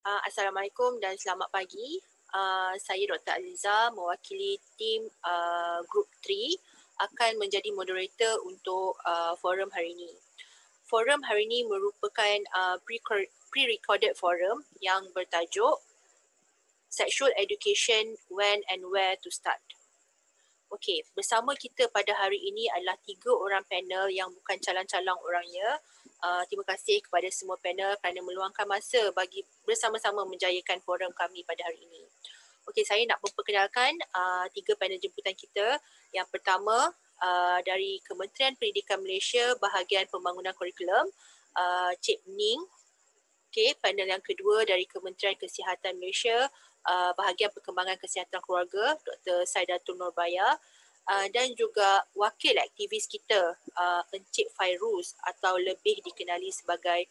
Assalamualaikum dan selamat pagi. Saya Dr. Aziza mewakili tim Group 3 akan menjadi moderator untuk forum hari ini. Forum hari ini merupakan pre-recorded forum yang bertajuk Sexual Education When and Where to Start. Okey, bersama kita pada hari ini adalah 3 orang panel yang bukan calang-calang orangnya. Terima kasih kepada semua panel kerana meluangkan masa bagi bersama-sama menjayakan forum kami pada hari ini. Okey, saya nak memperkenalkan 3 panel jemputan kita. Yang pertama dari Kementerian Pendidikan Malaysia bahagian Pembangunan Kurikulum, Cik Ning. Okey, panel yang kedua dari Kementerian Kesihatan Malaysia, bahagian Perkembangan Kesihatan Keluarga, Dr. Saidatul Nurbaya, dan juga wakil aktivis kita, Encik Fairuz atau lebih dikenali sebagai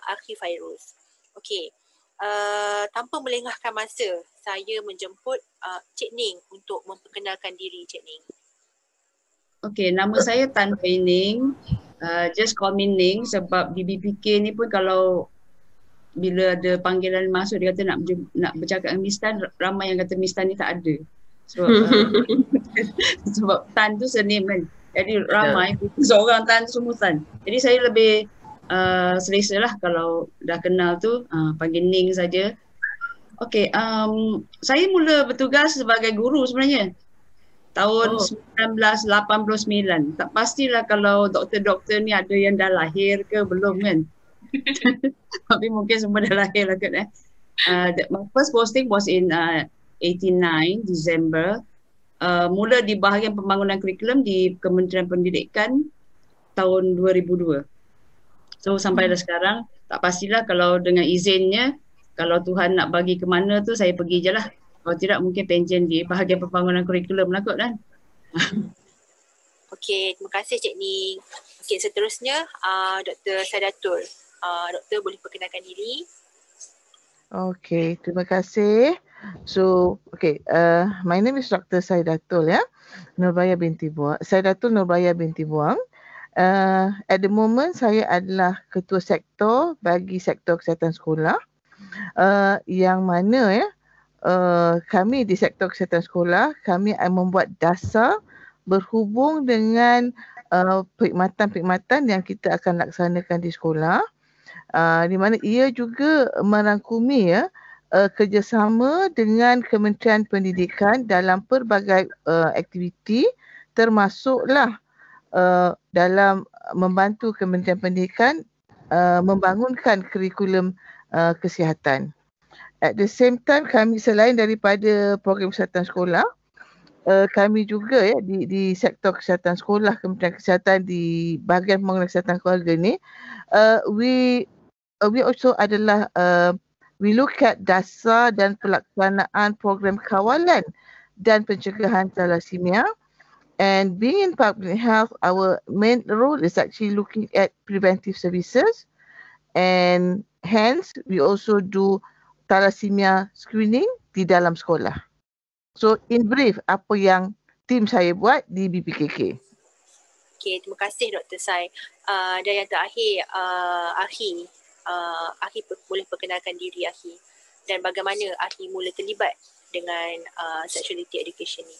Akhi Fairuz. Okey, tanpa melengahkan masa, saya menjemput Cik Ning untuk memperkenalkan diri, Cik Ning. Okey, nama saya Tan Hui Ning. Just call me Ning sebab di BPK ni pun kalau bila ada panggilan masuk dia kata nak bercakap dengan Miss Tan, ramai yang kata Miss Tan ni tak ada. Sebab Tan tu surname kan. Jadi ramai seorang Tan semua Tan. Jadi saya lebih selesa lah kalau dah kenal tu panggil Ning saja. Okey, saya mula bertugas sebagai guru sebenarnya. Tahun 1989. Tak pastilah kalau doktor-doktor ni ada yang dah lahir ke belum kan. Tapi mungkin semua dah lahir lah kot. My first posting was in 89 December. Mula di bahagian pembangunan kurikulum di Kementerian Pendidikan tahun 2002. So sampai dah sekarang tak pastilah kalau dengan izinnya, kalau Tuhan nak bagi ke mana tu saya pergi je lah. Kalau tidak mungkin pension di bahagian pembangunan kurikulum lah kot kan. Okey, terima kasih Cik Ning. Okey, seterusnya Dr. Saidatul. Doktor boleh perkenalkan diri. Okay, terima kasih. So, okay, my name is Dr. Saidatul Nurbaya binti Buang. Saidatul Nurbaya binti Buang. At the moment, saya adalah ketua sektor bagi sektor kesihatan sekolah. Yang mana kami di sektor kesihatan sekolah, kami membuat dasar berhubung dengan perkhidmatan-perkhidmatan yang kita akan laksanakan di sekolah. Di mana ia juga merangkumi kerjasama dengan Kementerian Pendidikan dalam pelbagai aktiviti, termasuklah dalam membantu Kementerian Pendidikan membangunkan kurikulum kesihatan. At the same time, kami selain daripada program kesihatan sekolah, kami juga di sektor kesihatan sekolah, Kementerian Kesihatan di bahagian pembangunan kesihatan keluarga ni, we also adalah we look at dasar dan pelaksanaan program kawalan dan pencegahan thalassemia. And being in public health, our main role is actually looking at preventive services, and hence we also do thalassemia screening di dalam sekolah. So in brief, apa yang tim saya buat di BPKK. Okey, terima kasih Dr. Sai. Dan yang terakhir, Akhi. Akhi boleh perkenalkan diri Akhi. Dan bagaimana Akhi mula terlibat dengan sexuality education ni.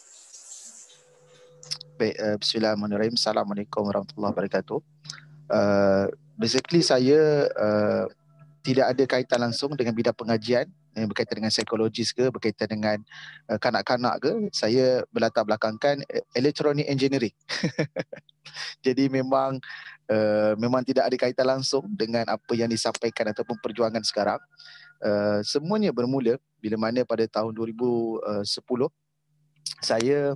Baik, bismillahirrahmanirrahim. Assalamualaikum warahmatullahi wabarakatuh. Basically saya tidak ada kaitan langsung dengan bidang pengajian yang berkaitan dengan psikologis ke, berkaitan dengan kanak-kanak ke. Saya berlatar belakangkan electronic engineering. Jadi memang tidak ada kaitan langsung dengan apa yang disampaikan ataupun perjuangan sekarang. Semuanya bermula bila mana pada tahun 2010 saya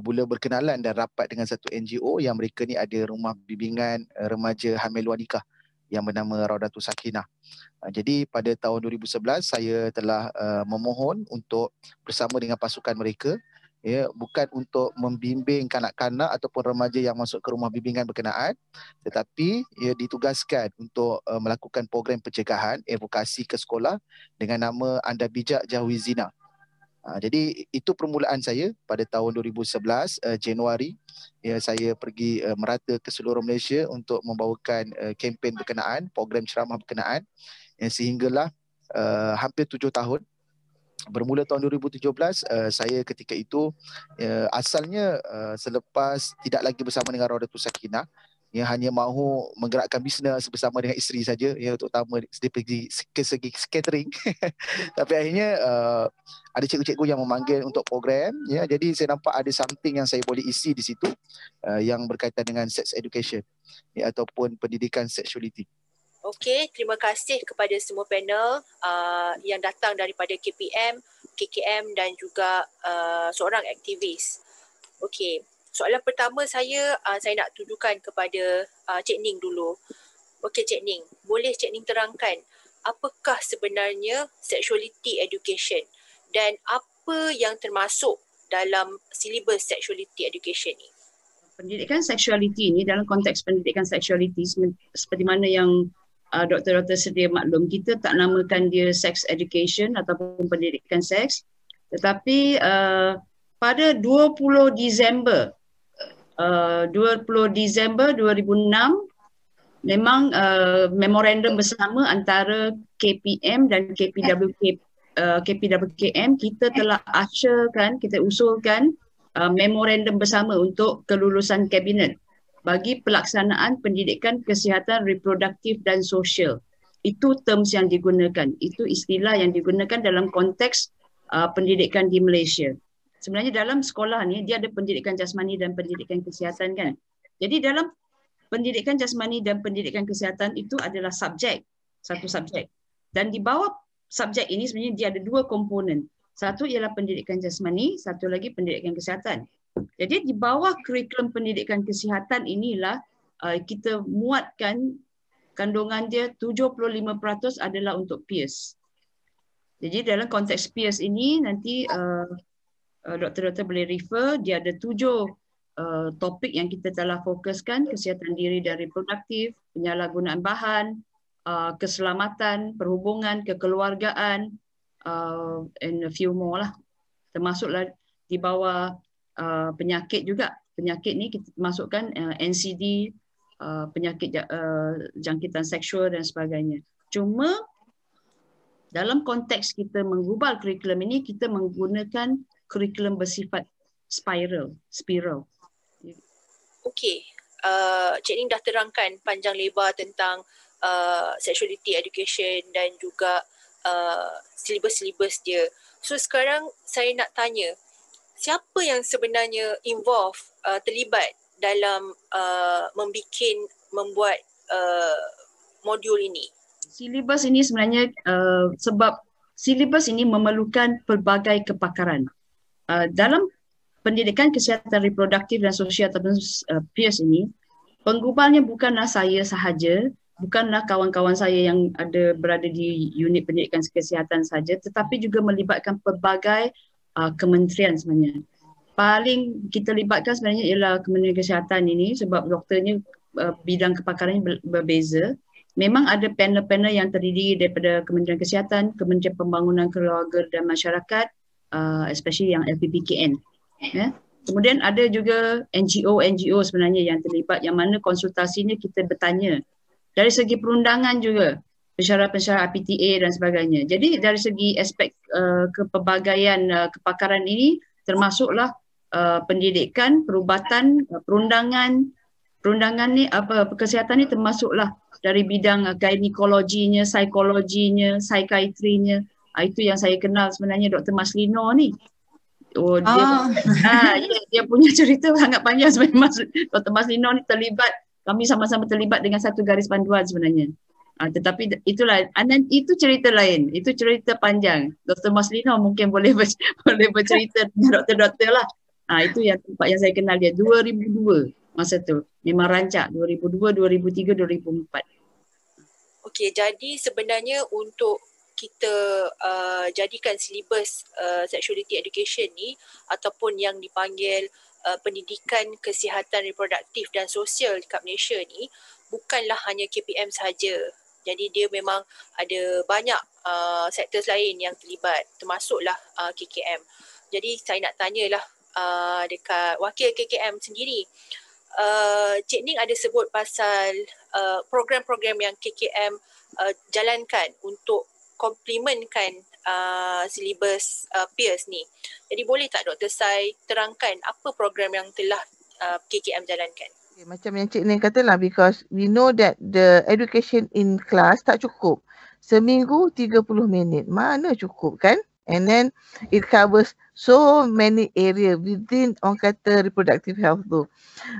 mula berkenalan dan rapat dengan satu NGO yang mereka ni ada rumah bimbingan remaja hamil luar nikah yang bernama Raudatul Sakinah. Jadi pada tahun 2011 saya telah memohon untuk bersama dengan pasukan mereka, bukan untuk membimbing kanak-kanak ataupun remaja yang masuk ke rumah bimbingan berkenaan, tetapi ditugaskan untuk melakukan program pencegahan advokasi ke sekolah dengan nama Anda Bijak Jauhi Zina. Jadi itu permulaan saya pada tahun 2011 Januari. Saya pergi merata ke seluruh Malaysia untuk membawakan kempen berkenaan, program ceramah berkenaan, sehinggalah hampir 7 tahun. Bermula tahun 2017, saya ketika itu asalnya selepas tidak lagi bersama dengan Raudatul Sakinah, yang hanya mahu menggerakkan bisnes bersama dengan isteri saja, ya, terutama dari segi catering. Tapi akhirnya ada cikgu-cikgu yang memanggil untuk program, ya, jadi saya nampak ada something yang saya boleh isi di situ, yang berkaitan dengan sex education, ya, ataupun pendidikan sexuality. Okey, terima kasih kepada semua panel yang datang daripada KPM, KKM dan juga seorang aktivis. Okey, soalan pertama saya nak tujukan kepada Cik Ning dulu. Okey Cik Ning, boleh Cik Ning terangkan apakah sebenarnya sexuality education dan apa yang termasuk dalam silibus sexuality education ni? Pendidikan sexuality ini dalam konteks pendidikan sexuality seperti mana yang doktor-doktor sedia maklum, kita tak namakan dia sex education ataupun pendidikan seks, tetapi pada 20 Disember 2006 memang memorandum bersama antara KPM dan KPWKM kita telah usherkan, kita usulkan memorandum bersama untuk kelulusan kabinet bagi pelaksanaan pendidikan kesihatan reproduktif dan sosial. Itu terms yang digunakan, itu istilah yang digunakan dalam konteks pendidikan di Malaysia. Sebenarnya dalam sekolah ni dia ada pendidikan jasmani dan pendidikan kesihatan kan. Jadi dalam pendidikan jasmani dan pendidikan kesihatan itu adalah subjek, satu subjek. Dan di bawah subjek ini sebenarnya dia ada dua komponen. Satu ialah pendidikan jasmani, satu lagi pendidikan kesihatan. Jadi di bawah kurikulum pendidikan kesihatan inilah kita muatkan kandungan dia 75% adalah untuk peers. Jadi dalam konteks peers ini nanti doktor-doktor boleh refer, dia ada 7 topik yang kita telah fokuskan: kesihatan diri dan reproduktif, penyalahgunaan bahan, keselamatan, perhubungan, kekeluargaan, and a few more lah. Termasuklah di bawah penyakit juga. Penyakit ni kita masukkan NCD, penyakit jangkitan seksual dan sebagainya. Cuma dalam konteks kita menggubal kurikulum ini, kita menggunakan kurikulum bersifat spiral. Okey, Cik Ning dah terangkan panjang lebar tentang sexuality education dan juga silibus-silibus dia. So sekarang saya nak tanya, siapa yang sebenarnya terlibat dalam membuat modul ini? Silibus ini sebenarnya sebab silibus ini memerlukan pelbagai kepakaran. Dalam pendidikan kesihatan reproduktif dan sosial ataupun peers ini, penggubalnya bukanlah saya sahaja, bukanlah kawan-kawan saya yang berada di unit pendidikan kesihatan saja, tetapi juga melibatkan pelbagai kementerian sebenarnya. Paling kita libatkan sebenarnya ialah Kementerian Kesihatan ini sebab doktornya bidang kepakarannya berbeza. Memang ada panel-panel yang terdiri daripada Kementerian Kesihatan, Kementerian Pembangunan Keluarga dan Masyarakat, especially yang LPPKN. Kemudian ada juga NGO sebenarnya yang terlibat, yang mana konsultasinya kita bertanya dari segi perundangan juga, pensyarah-pensyarah PTA dan sebagainya. Jadi dari segi aspek kepelbagaian kepakaran ini termasuklah pendidikan, perubatan, perundangan ni kesihatan ni termasuklah dari bidang gynekologinya, psikologinya, psikiatrinya. Itu yang saya kenal sebenarnya Dr. Maslino ni. Dia punya cerita sangat panjang sebenarnya. Dr. Maslino ni terlibat, kami sama-sama terlibat dengan satu garis panduan sebenarnya. Tetapi itulah, itu cerita lain, itu cerita panjang. Dr. Maslino mungkin boleh bercerita dengan doktor-doktor lah. Itu yang tempat yang saya kenal dia 2002 masa tu. Memang rancak 2002, 2003, 2004. Okey, jadi sebenarnya untuk kita jadikan silibus sexuality education ni ataupun yang dipanggil pendidikan kesihatan reproduktif dan sosial dekat Malaysia ni bukanlah hanya KPM sahaja. Jadi dia memang ada banyak sektor lain yang terlibat, termasuklah KKM. Jadi saya nak tanyalah dekat wakil KKM sendiri. Cik Ning ada sebut pasal program-program yang KKM jalankan untuk complementkan silibus peers ni. Jadi boleh tak Dr. Sai terangkan apa program yang telah KKM jalankan? Okay, macam yang Cik Ning katalah, because we know that the education in class tak cukup. Seminggu 30 minit, mana cukup kan? And then it covers so many area within orang kata reproductive health tu.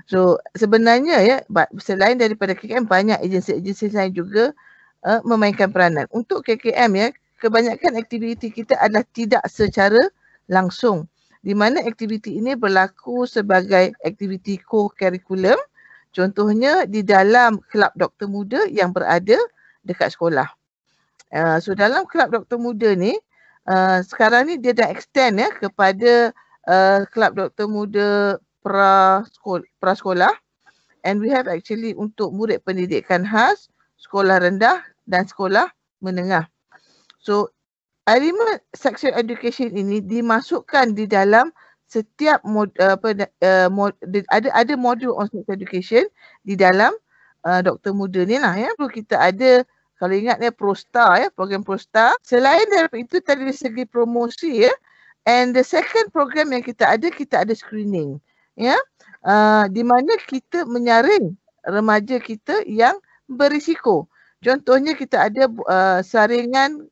So sebenarnya ya, selain daripada KKM, banyak agensi-agensi lain juga memainkan peranan. Untuk KKM ya, kebanyakan aktiviti kita adalah tidak secara langsung, di mana aktiviti ini berlaku sebagai aktiviti co-curriculum, contohnya di dalam kelab doktor muda yang berada dekat sekolah. So dalam kelab doktor muda ni, sekarang ni dia dah extend ya kepada kelab doktor muda prasekolah, and we have actually untuk murid pendidikan khas, sekolah rendah dan sekolah menengah. So elemen sexual education ini dimasukkan di dalam setiap ada modul on sex education di dalam doktor muda ni lah ya. Perlu kita ada, kalau ingat ya, ProStar ya, program ProStar. Selain daripada itu tadi dari segi promosi ya, and the second program yang kita ada screening ya, di mana kita menyaring remaja kita yang berisiko. Contohnya kita ada saringan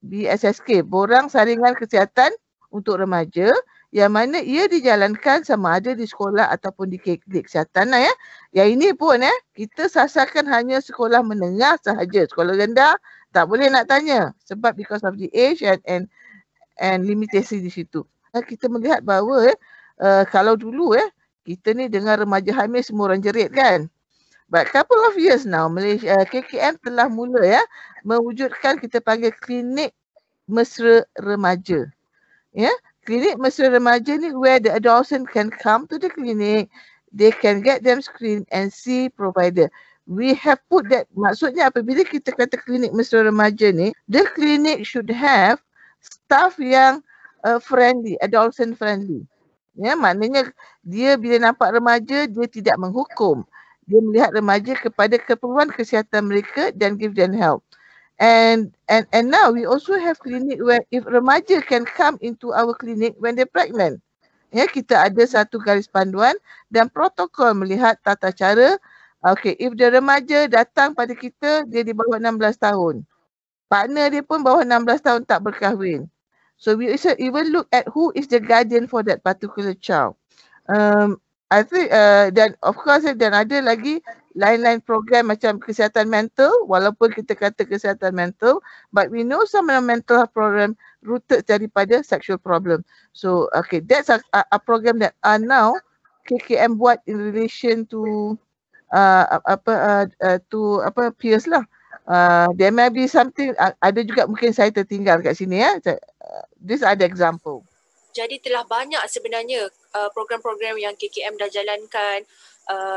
BSSK, Borang Saringan Kesihatan untuk Remaja, yang mana ia dijalankan sama ada di sekolah ataupun di klinik kesihatan lah ya. Yang ini pun kita sasarkan hanya sekolah menengah sahaja. Sekolah rendah tak boleh nak tanya sebab because of the age and limitasi di situ. Kita melihat bahawa kalau dulu kita ni dengan remaja hamil semua orang jerit kan. But couple of years now, Malaysia KKM telah mula mewujudkan kita panggil klinik mesra remaja. Ya, klinik mesra remaja ni where the adolescent can come to the clinic, they can get them screened and see provider. We have put that, maksudnya apabila kita kata klinik mesra remaja ni, the clinic should have staff yang friendly, adolescent friendly. Ya, maknanya dia bila nampak remaja, dia tidak menghukum. Dia melihat remaja kepada keperluan kesihatan mereka dan give them help. And now we also have clinic where if remaja can come into our clinic when they're pregnant. Ya, kita ada satu garis panduan dan protokol melihat tata cara. Okay, if the remaja datang pada kita, dia di bawah 16 tahun. Partner dia pun bawah 16 tahun tak berkahwin. So we also even look at who is the guardian for that particular child. I think dan of course dan ada lagi lain-lain program macam kesihatan mental, walaupun kita kata kesihatan mental, but we know some of the mental health program rooted daripada sexual problem. So okay, that's a program that now KKM buat in relation to peers lah. There may be something, ada juga mungkin saya tertinggal kat sini ya. This ada example. Jadi telah banyak sebenarnya program-program yang KKM dah jalankan,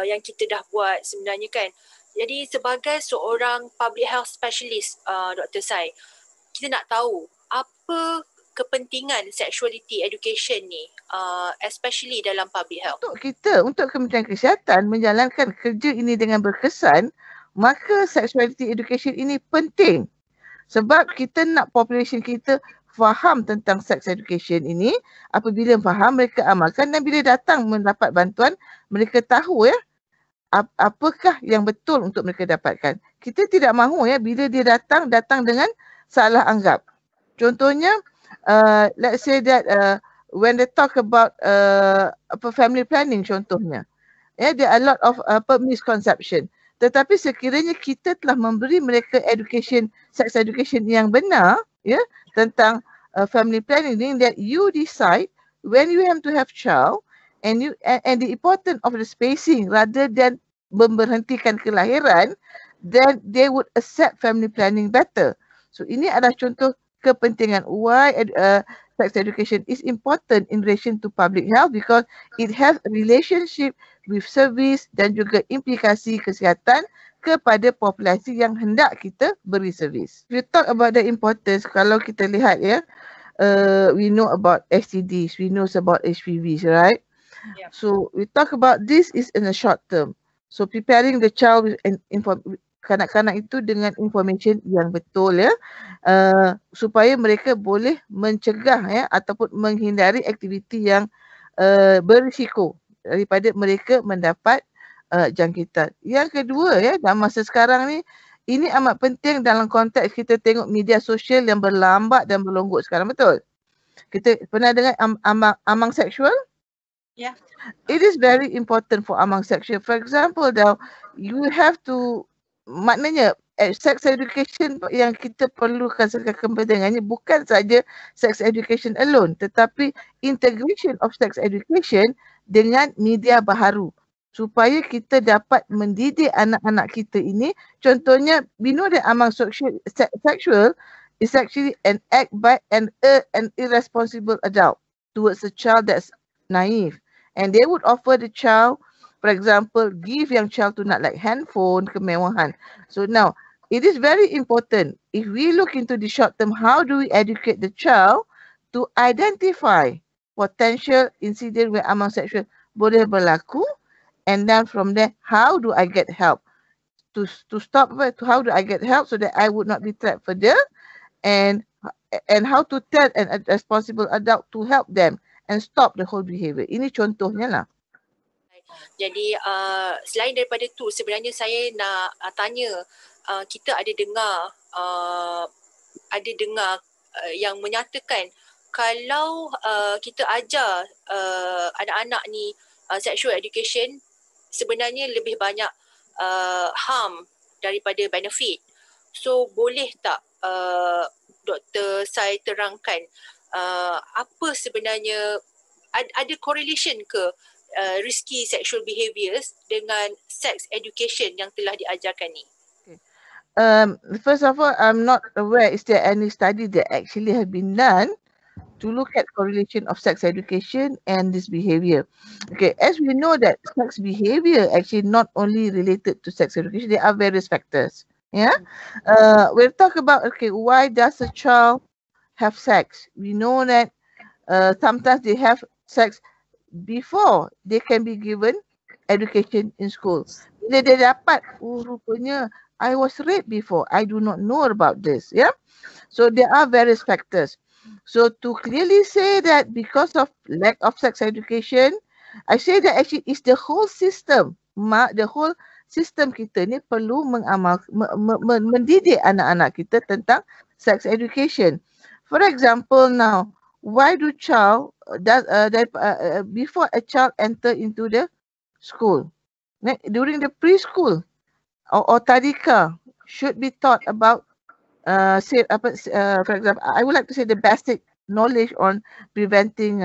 yang kita dah buat sebenarnya kan. Jadi sebagai seorang public health specialist, Dr. Sai, kita nak tahu apa kepentingan sexuality education ni, especially dalam public health. Untuk Kementerian Kesihatan menjalankan kerja ini dengan berkesan, maka sexuality education ini penting. Sebab kita nak population kita faham tentang sex education ini. Apabila faham, mereka amalkan, dan bila datang mendapat bantuan, mereka tahu apakah yang betul untuk mereka dapatkan. Kita tidak mahu bila dia datang dengan salah anggap. Contohnya, let's say that when they talk about family planning contohnya, there are a lot of misconception. Tetapi sekiranya kita telah memberi mereka education, sex education yang benar, tentang family planning, that you decide when you have to have child and the importance of the spacing rather than memberhentikan kelahiran, then they would accept family planning better. So ini adalah contoh kepentingan why sex education is important in relation to public health, because it has a relationship with service dan juga implikasi kesihatan kepada populasi yang hendak kita beri servis. If you talk about the importance, kalau kita lihat we know about STDs, we know about HPVs, right? Yeah. So we talk about this is in the short term. So preparing the child with kanak-kanak itu dengan information yang betul ya, supaya mereka boleh mencegah ya ataupun menghindari aktiviti yang berisiko daripada mereka mendapat jangkitan. Yang kedua ya, dalam masa sekarang ni, ini amat penting dalam konteks kita tengok media sosial yang berlambat dan berlonggok sekarang, betul? Kita pernah dengar amang seksual? Ya. It is very important for amang seksual. For example, now you have to, maknanya sex education yang kita perlukan sebagai kepentingannya bukan saja sex education alone, tetapi integration of sex education dengan media baharu supaya kita dapat mendidik anak-anak kita ini. Contohnya, we know that among sexual is actually an act by an irresponsible adult towards a child that's naive. And they would offer the child, for example, give young child to not like handphone, kemewahan. So now, it is very important if we look into the short term, how do we educate the child to identify potential incident where among sexual boleh berlaku, and then from there, how do I get help to stop it? How do I get help so that I would not be trapped further, and how to tell a responsible adult to help them and stop the whole behavior. Ini contohnya lah. Jadi selain daripada tu, sebenarnya saya nak tanya, kita ada dengar yang menyatakan kalau kita ajar anak-anak ni sexual education, sebenarnya lebih banyak harm daripada benefit. So boleh tak Dr. Sai terangkan apa sebenarnya, ada correlation ke risky sexual behaviours dengan sex education yang telah diajarkan ni? First of all, I'm not aware is there any study that actually have been done to look at correlation of sex education and this behavior. Okay, as we know that sex behavior actually not only related to sex education, there are various factors. Yeah, we'll talk about, okay, why does a child have sex? We know that sometimes they have sex before they can be given education in school. Bila dia dapat, rupanya I was raped before, I do not know about this. Yeah, so there are various factors. So to clearly say that because of lack of sex education, I say that actually it's the whole system, the whole sistem kita ni perlu mendidik anak-anak kita tentang sex education. For example, now, why do before a child enter into the school, during the preschool or tadika, should be taught about, for example, I would like to say the basic knowledge on preventing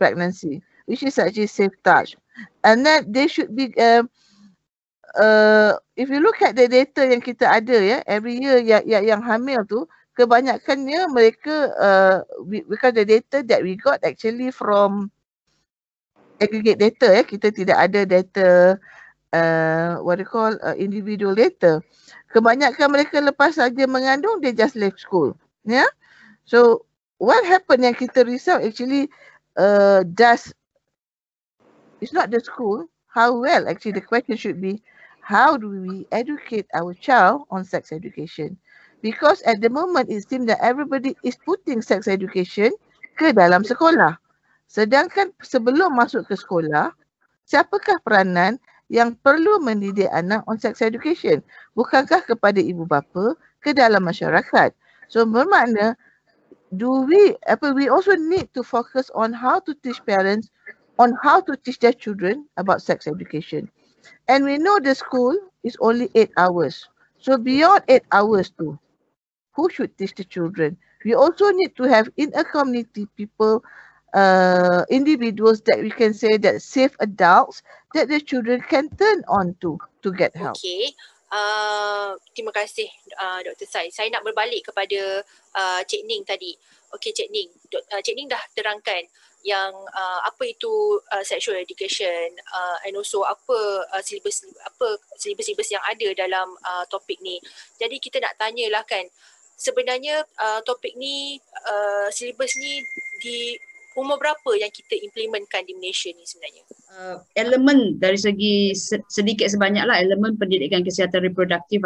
pregnancy, which is actually safe touch, and then they should be if you look at the data yang kita ada ya, every year yang hamil tu, kebanyakannya mereka because the data that we got actually from aggregate data ya, kita tidak ada data what you call individual data. Kebanyakan mereka lepas saja mengandung, they just left school. Yeah. So what happened yang kita risau actually it's not the school, how well, actually the question should be, how do we educate our child on sex education? Because at the moment it seems that everybody is putting sex education ke dalam sekolah. Sedangkan sebelum masuk ke sekolah, siapakah peranan yang perlu mendidik anak on sex education? Bukankah kepada ibu bapa, ke dalam masyarakat? So bermakna, we also need to focus on how to teach parents on how to teach their children about sex education. And we know the school is only 8 hours. So beyond 8 hours too, who should teach the children? We also need to have in a community people, individuals that we can say that safe adults that the children can turn on to get help. Okay. Terima kasih Dr. Sai. Saya nak berbalik kepada Cik Ning tadi. Okey Cik Ning, Cik Ning dah terangkan yang apa itu sexual education, and also apa silibus yang ada dalam topik ni. Jadi kita nak tanyalah kan, sebenarnya topik ni, silibus ni di umur berapa yang kita implementkan di Malaysia ni sebenarnya? Elemen dari segi sedikit sebanyaklah elemen pendidikan kesihatan reproduktif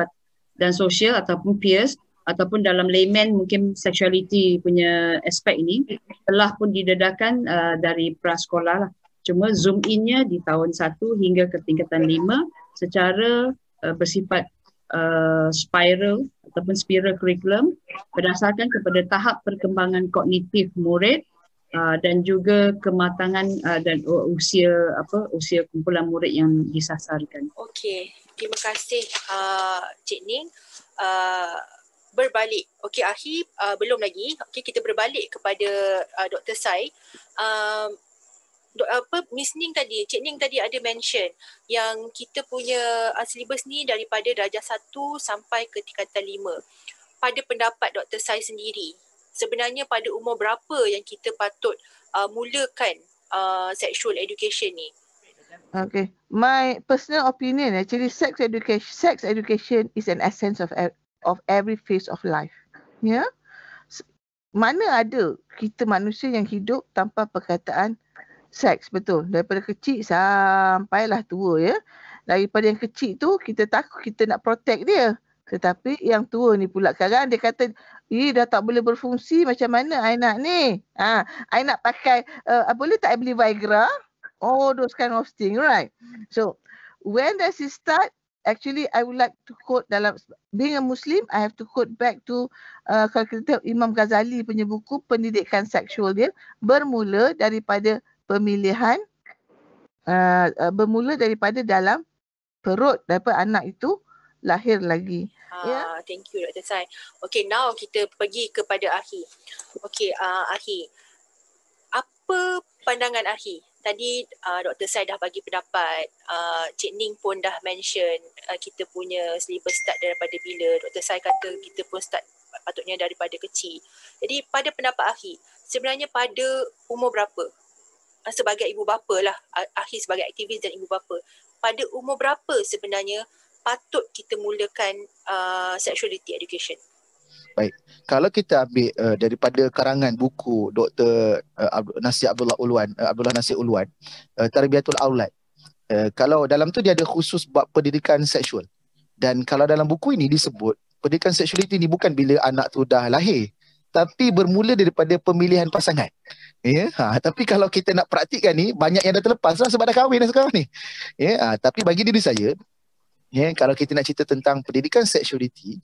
dan sosial ataupun peers ataupun dalam layman mungkin sexuality punya aspek ini telah pun didedahkan dari prasekolah lah. Cuma zoom innya di tahun 1 hingga ke tingkatan 5 secara bersifat spiral ataupun spiral curriculum berdasarkan kepada tahap perkembangan kognitif murid dan juga kematangan dan usia kumpulan murid yang disasarkan. Okey, terima kasih Cik Ning. Berbalik. Okey, Ahi belum lagi. Okey, kita berbalik kepada Dr. Sai. Miss Ning tadi, Cik Ning tadi ada mention yang kita punya syllabus ni daripada darjah 1 sampai ke tingkatan 5. Pada pendapat Dr. Sai sendiri, sebenarnya pada umur berapa yang kita patut mulakan sexual education ni? Okay, my personal opinion, actually sex education is an essence of every phase of life. Ya, mana ada kita manusia yang hidup tanpa perkataan seks, betul. Daripada kecil sampailah tua, ya. Daripada yang kecil tu kita takut, kita nak protect dia. Tetapi yang tua ni pula sekarang dia kata, dah tak boleh berfungsi, macam mana I nak ni? I nak pakai, boleh tak I beli Viagra? Oh, those kind of thing, right? So, when does it start? Actually, I would like to quote dalam, being a Muslim, I have to quote back to kalau kita tengok Imam Ghazali punya buku Pendidikan Seksual dia, bermula daripada pemilihan, bermula daripada dalam perut, daripada anak itu lahir lagi. Thank you Dr. Sai. Okay, now kita pergi kepada Ahi. Okay, Ahi, apa pandangan Ahi? Tadi Dr. Sai dah bagi pendapat, Cik Ning pun dah mention kita punya syllabus start daripada bila. Dr. Sai kata kita pun start patutnya daripada kecil. Jadi pada pendapat Ahi, sebenarnya pada umur berapa? Sebagai ibu bapa lah, Ahi sebagai aktivis dan ibu bapa, pada umur berapa sebenarnya patut kita mulakan sexuality education? Baik, kalau kita ambil daripada karangan buku Dr. Abdullah Nasir Ulwan, Tarbiyatul Aulad, kalau dalam tu dia ada khusus bab pendidikan seksual. Dan kalau dalam buku ini disebut pendidikan seksualiti ni bukan bila anak tu dah lahir, tapi bermula daripada pemilihan pasangan. Ya, tapi kalau kita nak praktikkan ni, banyak yang dah terlepas lah sebab dah kahwin dah sekarang ni. Ya, tapi bagi diri saya, kalau kita nak cerita tentang pendidikan seksualiti,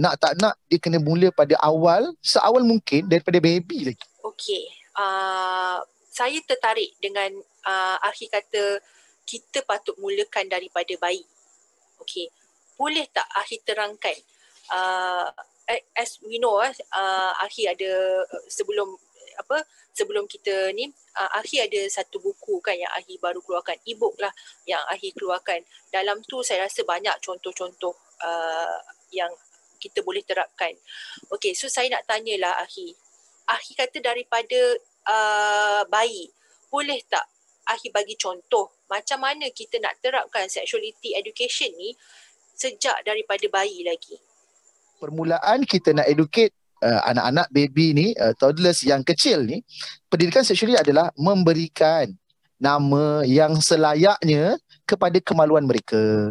nak tak nak dia kena mula pada seawal mungkin daripada baby lagi. Okey, saya tertarik dengan Ahi kata kita patut mulakan daripada bayi. Okey, boleh tak Ahi terangkan? As we know, Ahi ada sebelum kita ni, Ahi ada satu buku kan yang Ahi baru keluarkan, e-book lah yang Ahi keluarkan. Dalam tu saya rasa banyak contoh-contoh yang kita boleh terapkan. Okey, so saya nak tanyalah Ahi. Ahi kata daripada bayi, boleh tak Ahi bagi contoh macam mana kita nak terapkan sexuality education ni sejak daripada bayi lagi? Permulaan kita nak educate anak-anak baby ni, toddlers yang kecil ni, pendidikan seksual adalah memberikan nama yang selayaknya kepada kemaluan mereka.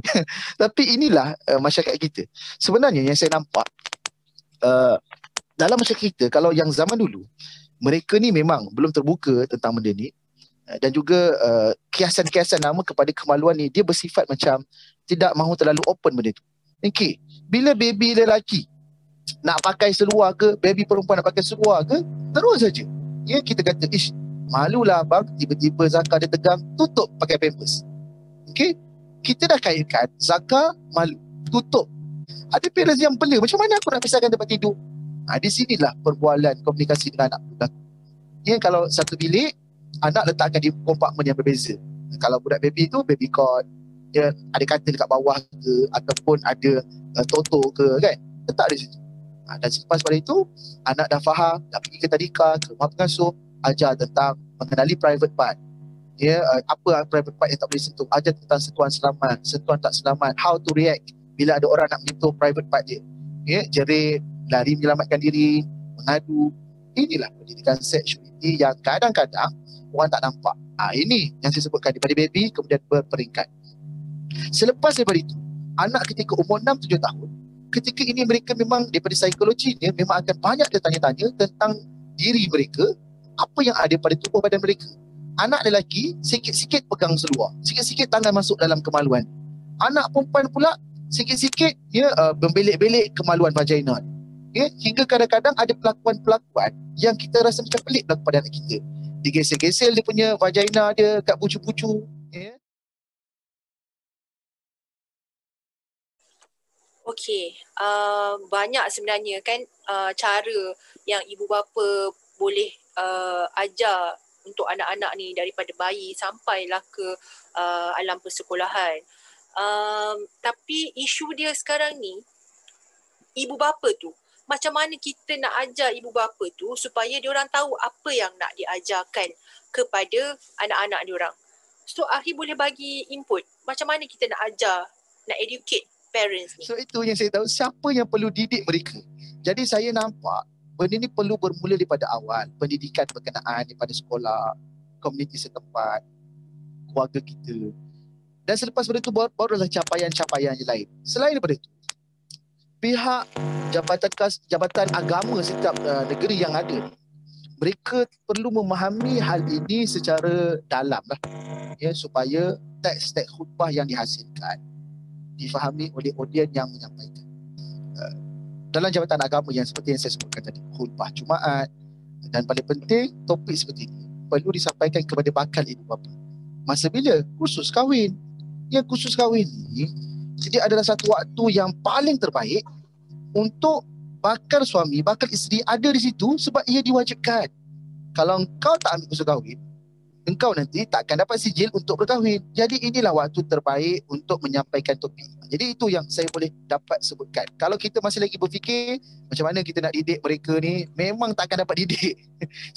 Tapi inilah masyarakat kita. Sebenarnya yang saya nampak dalam masyarakat kita, kalau yang zaman dulu, mereka ni memang belum terbuka tentang benda ni, dan juga kiasan-kiasan nama kepada kemaluan ni, dia bersifat macam tidak mahu terlalu open benda tu. Okay, bila baby lelaki nak pakai seluar ke, baby perempuan nak pakai seluar ke, terus saja kita kata, malulah abang, tiba-tiba Zaka dia tegang, tutup pakai pampers. Okay, kita dah kaitkan Zaka malu, tutup. Ada parents yang bela, macam mana aku nak pisahkan tempat tidur? Di sinilah perbualan komunikasi dengan anak berlaku. Kalau satu bilik, anak letakkan di kompartmen yang berbeza. Kalau budak baby tu, baby cot, dia ada katil dekat bawah ke, ataupun ada toto ke kan, letak di situ. Dan selepas pada itu, anak dah faham, dah pergi ke tadika, ke rumah pengasuh, ajar tentang mengenali private part. Apa private part yang tak boleh sentuh, ajar tentang sentuhan selamat, sentuhan tak selamat, how to react bila ada orang nak menyentuh private part dia. Jerit, lari menyelamatkan diri, mengadu. Inilah pendidikan seksualiti yang kadang-kadang orang tak nampak. Ini yang saya sebutkan daripada baby, kemudian berperingkat. Selepas daripada itu, anak ketika umur 6-7 tahun, ketika ini mereka memang daripada psikologinya memang akan banyak bertanya-tanya tentang diri mereka, apa yang ada pada tubuh badan mereka. Anak lelaki sikit-sikit pegang seluar, sikit-sikit tangan masuk dalam kemaluan. Anak perempuan pula sikit-sikit membelik-belik kemaluan vagina. Hingga kadang-kadang ada pelakuan-pelakuan yang kita rasa macam pelik berlaku pada anak kita. Digesel-gesel dia punya vagina dia kat pucu-pucu. Okey, banyak sebenarnya kan cara yang ibu bapa boleh ajar untuk anak-anak ni daripada bayi sampailah ke alam persekolahan. Tapi isu dia sekarang ni, ibu bapa tu, macam mana kita nak ajar ibu bapa tu supaya diorang tahu apa yang nak diajarkan kepada anak-anak diorang. So Akhi boleh bagi input macam mana kita nak ajar, nak educate parents ni. So itu yang saya tahu, siapa yang perlu didik mereka. Jadi saya nampak benda ni perlu bermula daripada awal. Pendidikan berkenaan daripada sekolah, komuniti setempat, keluarga kita. Dan selepas benda itu barulah capaian-capaian yang lain. Selain daripada itu, pihak jabatan agama setiap negeri yang ada, mereka perlu memahami hal ini secara dalam lah, supaya teks-teks khutbah yang dihasilkan difahami oleh audien yang menyampaikan. Dalam jabatan agama yang seperti yang saya sebutkan tadi, khutbah Jumaat, dan paling penting topik seperti ini perlu disampaikan kepada bakal ibu bapa. Masa bila? Kursus kahwin. Yang kursus kahwin ni jadi adalah satu waktu yang paling terbaik untuk bakal suami, bakal isteri ada di situ sebab ia diwajibkan. Kalau engkau tak ambil kursus kahwin, engkau nanti takkan dapat sijil untuk berkahwin. Jadi inilah waktu terbaik untuk menyampaikan topik. Jadi itu yang saya boleh dapat sebutkan. Kalau kita masih lagi berfikir macam mana kita nak didik mereka ni, memang takkan dapat didik.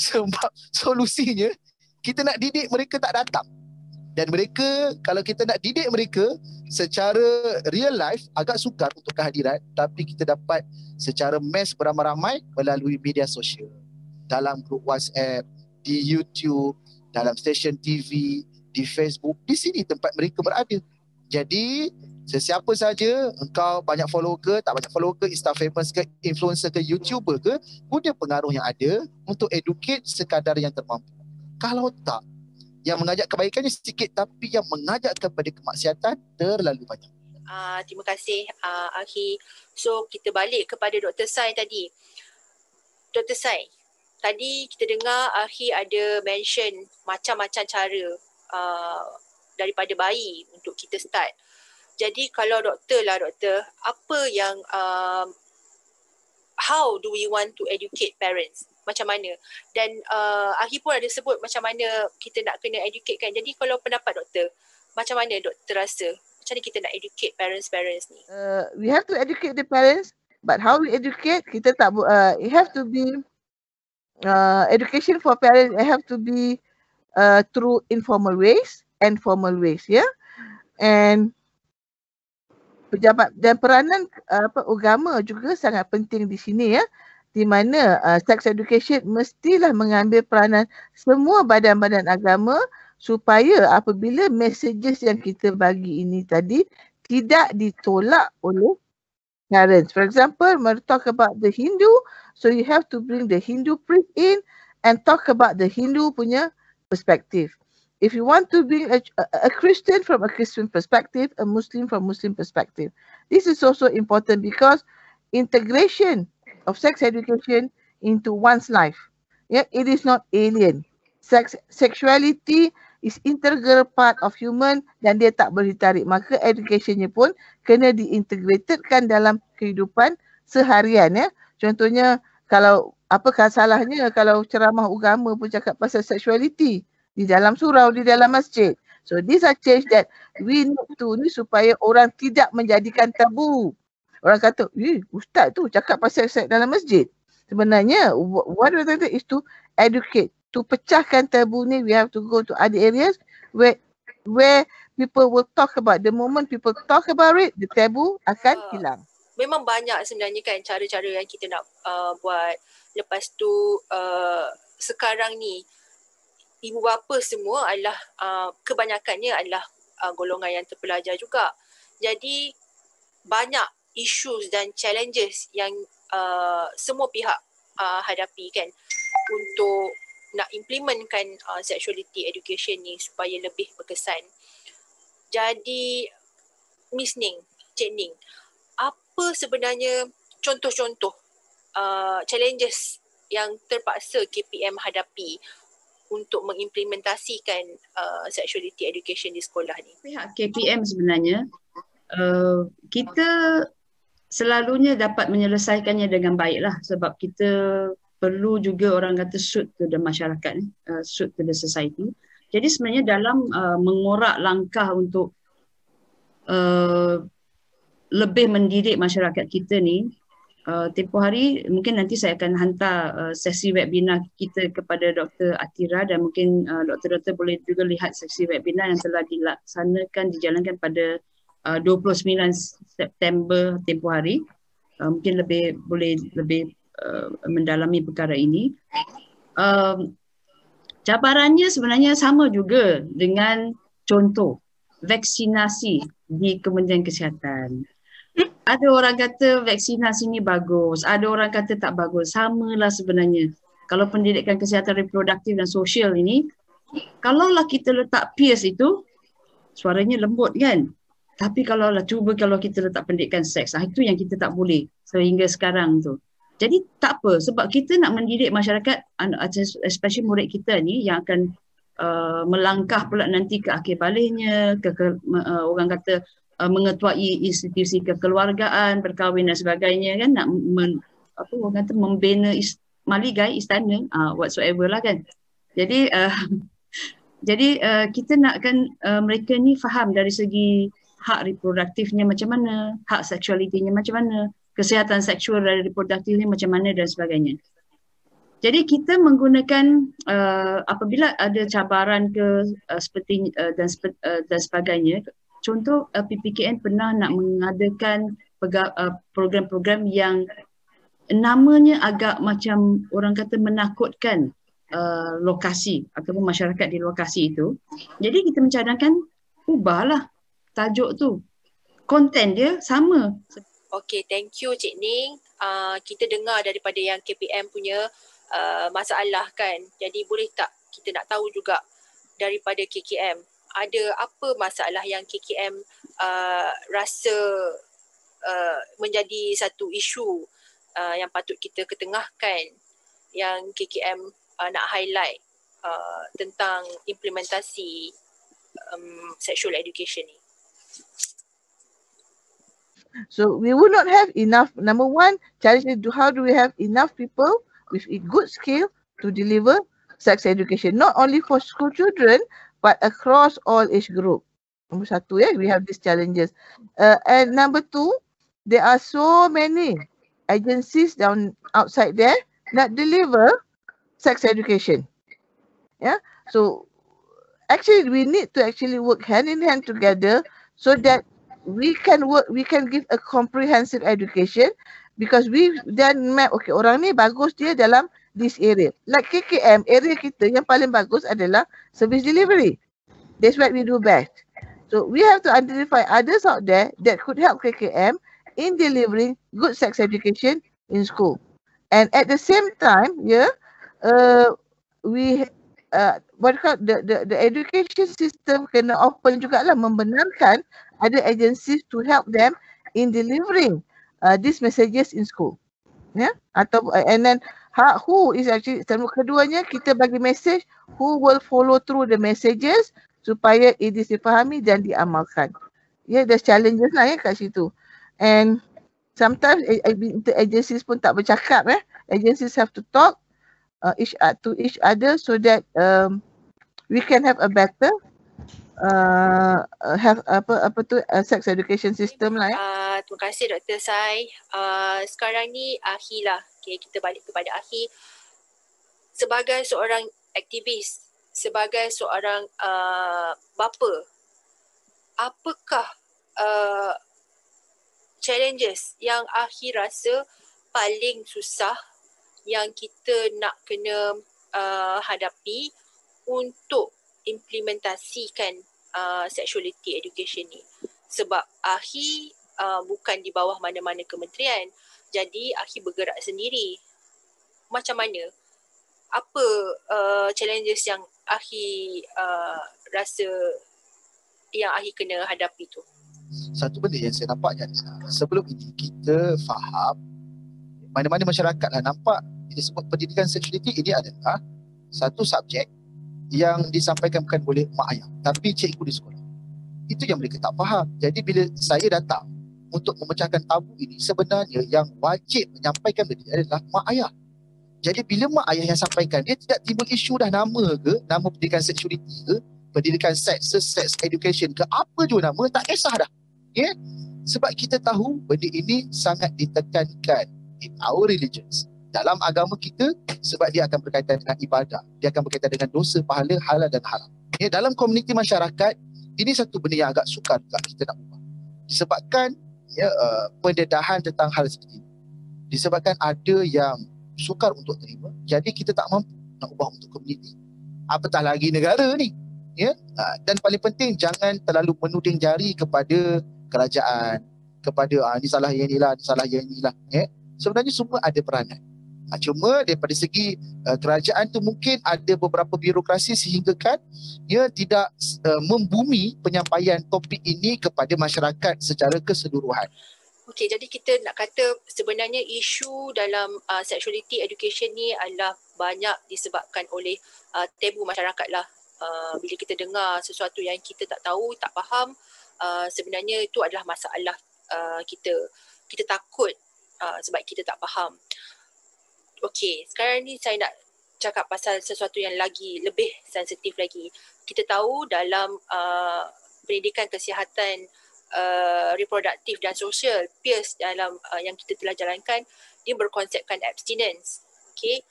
Sebab solusinya kita nak didik mereka tak datang. Dan mereka, kalau kita nak didik mereka secara real life, agak sukar untuk kehadiran, tapi kita dapat secara mass beramai-ramai melalui media sosial. Dalam grup WhatsApp, di YouTube, dalam stesen TV, di Facebook, di sini tempat mereka berada. Jadi, sesiapa saja, engkau banyak follow ke, tak banyak follow ke, Insta famous ke, influencer ke, YouTuber ke, guna pengaruh yang ada untuk educate sekadar yang termampu. Kalau tak, yang mengajak kebaikannya sedikit, tapi yang mengajak kepada kemaksiatan terlalu banyak. Terima kasih Akhi. So kita balik kepada Dr. Sai tadi. Dr. Sai, tadi kita dengar Akhi ada mention macam-macam cara daripada bayi untuk kita start. Jadi kalau doktor, apa yang how do we want to educate parents? Macam mana? Dan Akhi pun ada sebut macam mana kita nak kena educate kan. Jadi kalau pendapat doktor, macam mana doktor rasa? Macam mana kita nak educate parents ni? We have to educate the parents, but how we educate, kita tak it have to be education for parents. It have to be through informal ways and formal ways, yeah. And pejabat dan peranan agama juga sangat penting di sini, ya. Di mana sex education mestilah mengambil peranan semua badan-badan agama supaya apabila messages yang kita bagi ini tadi tidak ditolak oleh parents. For example, when we talk about the Hindu, so you have to bring the Hindu priest in and talk about the Hindu punya perspective. If you want to bring a Christian from a Christian perspective, a Muslim from Muslim perspective. This is also important because integration of sex education into one's life. Yeah, it is not alien. Sexuality is integral part of human dan dia tak boleh tarik. Maka educationnya pun kena diintegratedkan dalam kehidupan seharian, ya. Contohnya kalau apakah salahnya kalau ceramah agama pun cakap pasal sexuality di dalam surau, di dalam masjid. So these are change that we need to ni supaya orang tidak menjadikan tabu. Orang kata, ustaz tu cakap pasal seks dalam masjid. Sebenarnya, what we do is to educate. To pecahkan tabu ni, we have to go to other areas where people will talk about. The moment people talk about it, the tabu akan hilang. Memang banyak sebenarnya kan cara-cara yang kita nak buat. Lepas tu, sekarang ni, ibu bapa semua adalah, kebanyakannya adalah golongan yang terpelajar juga. Jadi, banyak issues dan challenges yang semua pihak hadapi kan untuk nak implementkan sexuality education ni supaya lebih berkesan. Jadi Miss Ning, Cik Ning, apa sebenarnya contoh-contoh challenges yang terpaksa KPM hadapi untuk mengimplementasikan sexuality education di sekolah ni? Pihak KPM sebenarnya kita selalunya dapat menyelesaikannya dengan baiklah sebab kita perlu juga orang kata suit to the masyarakat, suit to the society. Jadi sebenarnya dalam mengorak langkah untuk lebih mendidik masyarakat kita ni, tempoh hari mungkin nanti saya akan hantar sesi webinar kita kepada Dr. Atira dan mungkin doktor-doktor boleh juga lihat sesi webinar yang telah dijalankan pada 29 September tempoh hari. Mungkin boleh lebih mendalami perkara ini. Cabarannya sebenarnya sama juga dengan contoh vaksinasi di Kementerian Kesihatan. Ada orang kata vaksinasi ni bagus, ada orang kata tak bagus. Samalah sebenarnya. Kalau pendidikan kesihatan reproduktif dan sosial ini, kalaulah kita letak peers itu, suaranya lembut kan? Tapi kalau kita letak pendidikan seks, itu yang kita tak boleh sehingga sekarang tu. Jadi tak apa, sebab kita nak mendidik masyarakat, especially murid kita ni yang akan melangkah pula nanti ke akhir baliknya, orang kata mengetuai institusi kekeluargaan, perkahwinan dan sebagainya kan, nak orang kata membina maligai, istana, whatsoever lah kan. Jadi kita nakkan mereka ni faham dari segi hak reproduktifnya macam mana, hak seksualitinya macam mana, kesihatan seksual dan reproduktifnya macam mana dan sebagainya. Jadi kita menggunakan apabila ada cabaran seperti dan sebagainya. Contoh PPKN pernah nak mengadakan program-program yang namanya agak macam orang kata menakutkan lokasi ataupun masyarakat di lokasi itu. Jadi kita mencadangkan ubahlah tajuk tu. Konten dia sama. Okay, thank you Cik Ning. Kita dengar daripada yang KPM punya masalah kan. Jadi boleh tak kita nak tahu juga daripada KKM, ada apa masalah yang KKM rasa menjadi satu isu yang patut kita ketengahkan, yang KKM nak highlight tentang implementasi sexual education ni? So we will not have enough. Number one, challenge is how do we have enough people with a good skill to deliver sex education, not only for school children, but across all age group. Nombor satu, we have these challenges. And number two, there are so many agencies outside there that deliver sex education. So actually we need to actually work hand in hand together so that we can give a comprehensive education, because we then map, okay, orang ni bagus dia dalam this area. Like KKM, area kita yang paling bagus adalah service delivery. That's what we do best. So we have to identify others out there that could help KKM in delivering good sex education in school. And at the same time, the education system kena open jugalah, membenarkan ada agencies to help them in delivering these messages in school. And then who is actually, keduanya kita bagi message, who will follow through the messages supaya it is difahami dan diamalkan. There's challenges lah kat situ. And sometimes agencies pun tak bercakap. Agencies have to talk to each other so that we can have a better sex education system lah. Terima kasih Dr. Sai. Sekarang ni Ahi lah. Okay, kita balik kepada Ahi. Sebagai seorang aktivis, sebagai seorang bapa, apakah challenges yang Ahi rasa paling susah yang kita nak kena hadapi untuk implementasikan sexuality education ni? Sebab Ahi bukan di bawah mana-mana kementerian. Jadi AHI bergerak sendiri. Macam mana? Apa challenges yang AHI rasa yang AHI kena hadapi tu? Satu benda yang saya nampak sebelum ini kita faham mana-mana masyarakat lah nampak bila sebut pendidikan seksualiti ini adalah satu subjek yang disampaikan bukan oleh mak ayah tapi cikgu di sekolah. Itu yang mereka tak faham. Jadi bila saya datang untuk memecahkan tabu ini, sebenarnya yang wajib menyampaikan benda ini adalah mak ayah. Jadi bila mak ayah yang sampaikan, dia tidak timbul isu dah nama ke, nama pendidikan seksualiti ke, pendidikan seks, sex education ke, apa juga nama, tak kisah dah. Yeah? Sebab kita tahu benda ini sangat ditekankan in our religions. Dalam agama kita, sebab dia akan berkaitan dengan ibadah. Dia akan berkaitan dengan dosa, pahala, halal dan haram. Yeah? Dalam komuniti masyarakat, ini satu benda yang agak sukar juga kita nak ubah. Disebabkan pendedahan tentang hal seperti ini. Disebabkan ada yang sukar untuk terima, jadi kita tak mampu nak ubah untuk komuniti. Apatah lagi negara ni. Ya? Dan paling penting, jangan terlalu menuding jari kepada kerajaan, kepada ni salah yang inilah, ni salah yang inilah. Ya? Sebenarnya semua ada peranan. Cuma daripada segi kerajaan tu mungkin ada beberapa birokrasi sehinggakan dia tidak membumi penyampaian topik ini kepada masyarakat secara keseluruhan. Okey, jadi kita nak kata sebenarnya isu dalam sexuality education ni adalah banyak disebabkan oleh tabu masyarakat lah. Bila kita dengar sesuatu yang kita tak tahu, tak faham, sebenarnya itu adalah masalah kita. Kita takut sebab kita tak faham. Okey, sekarang ni saya nak cakap pasal sesuatu yang lagi lebih sensitif lagi. Kita tahu dalam pendidikan kesihatan reproduktif dan sosial, PIRS dalam yang kita telah jalankan, dia berkonsepkan abstinence. Okey.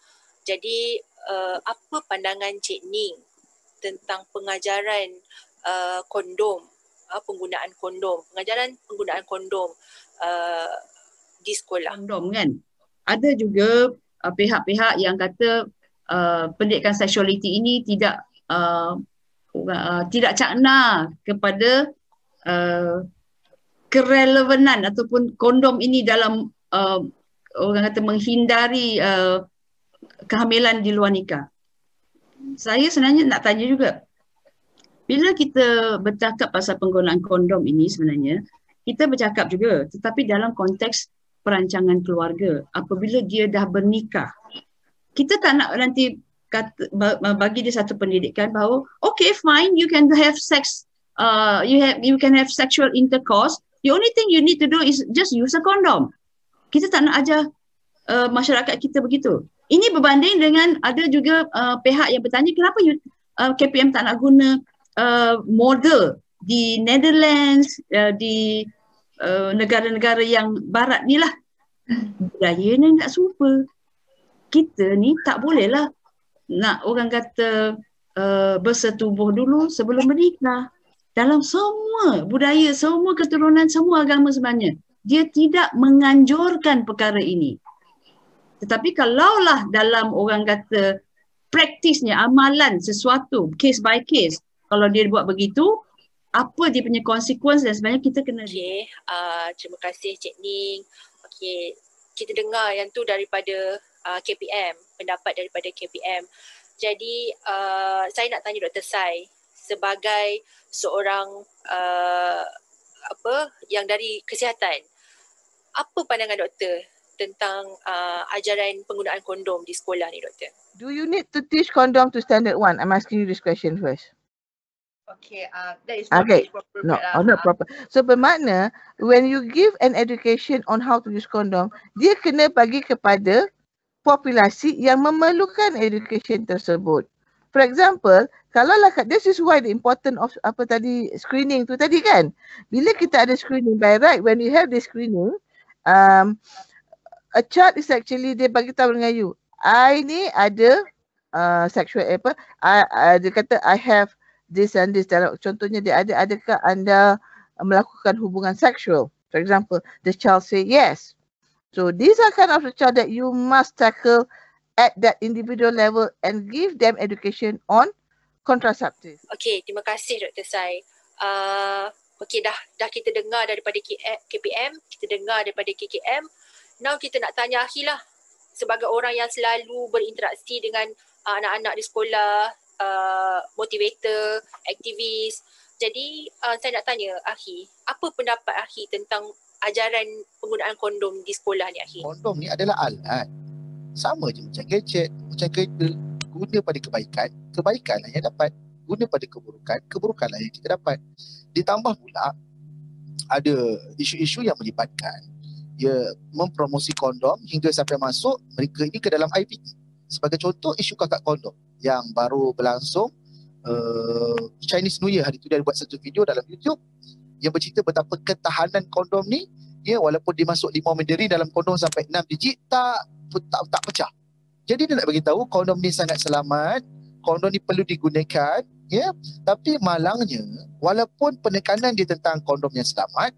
Jadi apa pandangan Cik Ning tentang pengajaran kondom, penggunaan kondom, pengajaran penggunaan kondom di sekolah? Kondom kan? Ada juga pihak-pihak yang kata pendidikan seksualiti ini tidak cakna kepada kerelevanan ataupun kondom ini dalam orang kata menghindari kehamilan di luar nikah. Saya sebenarnya nak tanya juga, bila kita bercakap pasal penggunaan kondom ini sebenarnya, kita bercakap juga tetapi dalam konteks perancangan keluarga apabila dia dah bernikah. Kita tak nak nanti bagi dia satu pendidikan bahawa okay fine, you can have sex, you can have sexual intercourse, the only thing you need to do is just use a condom. Kita tak nak ajar masyarakat kita begitu. Ini berbanding dengan ada juga pihak yang bertanya kenapa KPM tak nak guna model di Netherlands, di negara-negara yang barat ni lah. Budayanya tak serupa. Kita ni tak bolehlah nak orang kata bersetubuh dulu sebelum menikah. Dalam semua budaya, semua keturunan, semua agama sebenarnya, dia tidak menganjurkan perkara ini. Tetapi kalaulah dalam orang kata praktisnya, amalan sesuatu, case by case, kalau dia buat begitu, apa dia punya konsekuensi dan sebenarnya kita kena... Okay, terima kasih Cik Ning. Okay, kita dengar yang tu daripada KPM, pendapat daripada KPM. Jadi saya nak tanya Dr. Sai sebagai seorang yang dari kesihatan, apa pandangan doktor tentang ajaran penggunaan kondom di sekolah ni, doktor? Do you need to teach condom to standard 1? I'm asking you this question first. Okay, that is not proper. No, not proper. So bermakna when you give an education on how to use condom, dia kena bagi kepada populasi yang memerlukan education tersebut. For example, kalaulah this is why the important of screening tu tadi kan. Bila kita ada screening, by right when you have the screening, a child is actually dia bagi tahu dengan you, I ni ada sexual dia kata I have this and this. Contohnya dia adakah anda melakukan hubungan seksual? For example, the child say yes. So these are kind of the child that you must tackle at that individual level and give them education on contraceptive. Okay, terima kasih Dr. Sai. okey dah kita dengar daripada KPM, kita dengar daripada KKM. Now kita nak tanya Akhi lah, sebagai orang yang selalu berinteraksi dengan anak-anak di sekolah, motivator, aktivis. Jadi saya nak tanya Akhi, apa pendapat Akhi tentang ajaran penggunaan kondom di sekolah ni Akhi? Kondom ni adalah alat. Sama je macam gadget, macam kereta. Guna pada kebaikan, kebaikanlah yang dapat. Guna pada keburukan, keburukanlah yang kita dapat. Ditambah pula ada isu-isu yang melibatkan mempromosi kondom hingga sampai masuk mereka ini ke dalam IPT. Sebagai contoh, isu kakak kondom yang baru berlangsung Chinese New Year hari tu, dia buat satu video dalam YouTube yang bercerita betapa ketahanan kondom ni, walaupun dia masuk 5 Mandarin dalam kondom sampai 6 digit tak pecah. Jadi dia nak bagi tahu kondom ni sangat selamat, kondom ni perlu digunakan, tapi malangnya walaupun penekanan dia tentang kondom yang selamat,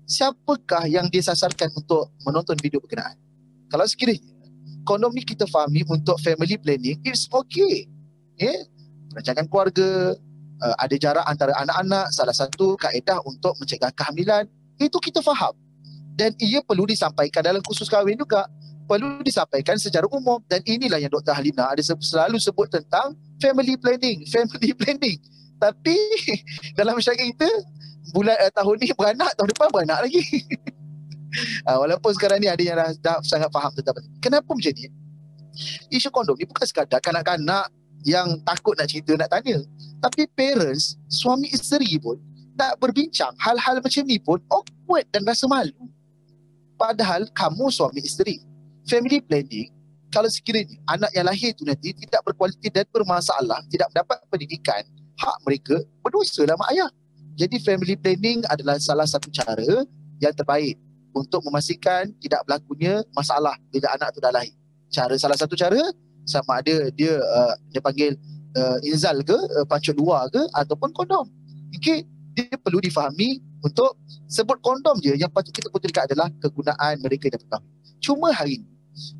siapakah yang dia sasarkan untuk menonton video berkenaan? Kalau sekiranya kondom ni kita fahami untuk family planning, it's okay. Perancangan keluarga, ada jarak antara anak-anak, salah satu kaedah untuk mencegah kehamilan, itu kita faham. Dan ia perlu disampaikan dalam kursus kahwin juga. Perlu disampaikan secara umum. Dan inilah yang Dr. Halina ada selalu sebut tentang family planning. Tapi dalam masyarakat kita, tahun ni beranak, tahun depan beranak lagi. Walaupun sekarang ni ada yang dah sangat faham tentang kenapa macam ni. Isu kondom ni bukan sekadar kanak-kanak yang takut nak cerita, nak tanya. Tapi parents, suami isteri pun tak berbincang hal-hal macam ni pun awkward dan rasa malu. Padahal kamu suami isteri. Family planning, kalau sekiranya anak yang lahir tu nanti tidak berkualiti dan bermasalah, tidak mendapat pendidikan, hak mereka, berdosa lah mak ayah. Jadi family planning adalah salah satu cara yang terbaik untuk memastikan tidak berlakunya masalah bila anak tu dah lahir. Salah satu cara, sama ada dia panggil inzal ke, pancut luar ke, ataupun kondom. Okay, dia perlu difahami untuk sebut kondom je, yang patut kita pedulikan adalah kegunaan mereka yang berkahwin. Cuma hari ini,